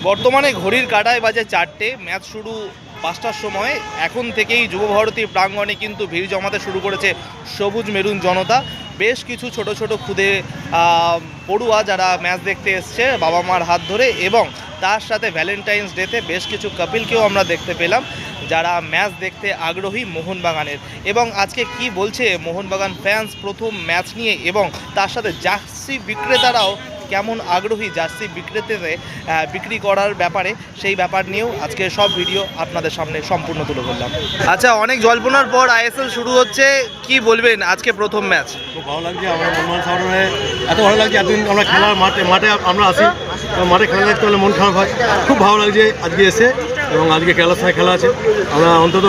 বর্তমানে ঘড়ির কাঁটায় বাজে 4টে, ম্যাচ শুরু 5টার সময়। এখন থেকেই যুবভারতী প্রাঙ্গণে কিন্তু ভিড় জমাতে শুরু করেছে সবুজ মেরুন জনতা। বেশ কিছু ছোট ছোট খুদে পড়ুয়া যারা ম্যাচ দেখতে এসছে বাবা মার হাত ধরে, এবং তার সাথে ভ্যালেন্টাইন্স ডেতে বেশ কিছু কাপিলকেও আমরা দেখতে পেলাম যারা ম্যাচ দেখতে আগ্রহী মোহনবাগানের। এবং আজকে কি বলছে মোহনবাগান ফ্যান্স প্রথম ম্যাচ নিয়ে, এবং তার সাথে জার্সি বিক্রেতারাও কেমন আগ্রহী জার্সি বিক্রি করার ব্যাপারে, সেই ব্যাপার নিয়েও আজকে সব ভিডিও আপনাদের সামনে সম্পূর্ণ তুলে ধরলাম। আচ্ছা, অনেক জল্পনার পর আইএসএল শুরু হচ্ছে, কি বলবেন আজকে প্রথম ম্যাচ? খুব ভালো লাগছে। আমরা মোহনবাগান সাপোর্টার এত ভালো লাগছে, এতদিন আমরা খেলার মাঠে আমরা আসি, মাঠে খেলা দেখতে হলে মন খারাপ হয়। খুব ভালো লাগছে আজকে এসে, এবং আজকে খেলার সময় খেলা আছে। আমরা অন্তত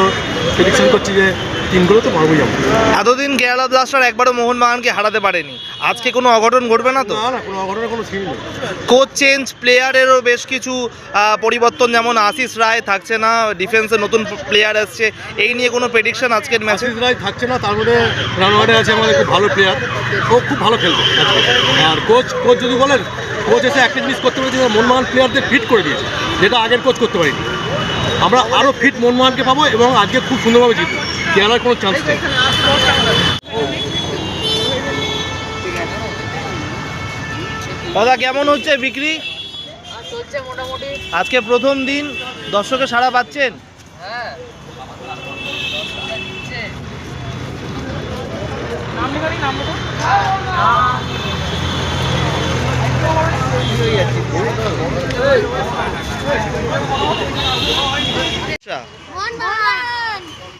প্রেডিকশন করছি যে 3 গোলে তো মারবই যাবো। এতদিন কেরালা ব্লাস্টার একবারও মোহনবাগানকে হারাতে পারেনি, আজকে কোনো অঘটন ঘটবে না তো? না, কোনো অঘটনের কোনো সিন নেই। কোচ চেঞ্জ, প্লেয়ারেরও বেশ কিছু পরিবর্তন, যেমন আশিস রায় থাকছে না, ডিফেন্সে নতুন প্লেয়ার আসছে, এই নিয়ে কোনো প্রেডিকশন আজকের ম্যাচে? আশিস রায় থাকছে না, তার মধ্যে রানওয়ার্ডে আছে আমাদের খুব ভালো প্লেয়ার, ও খুব ভালো খেলবে আজকে। আর কোচ যদি বলেন, কোচ এসে একটা জিনিস করতে পেরেছে, মোহনবাগান প্লেয়ারদের ফিট করে দিয়েছে, যেটা আগের কোচ করতে পারিনি। আমরা আরও ফিট মোহনবাগানকে পাবো, এবং আজকে খুব সুন্দরভাবে জিতবো, কেরালার কোনো চান্স নেই। দাদা, কেমন হচ্ছে বিক্রি? চলছে মোটামুটি। আজকে প্রথম দিন, দর্শকের সাড়া পাচ্ছেন? হ্যাঁ, আচ্ছা,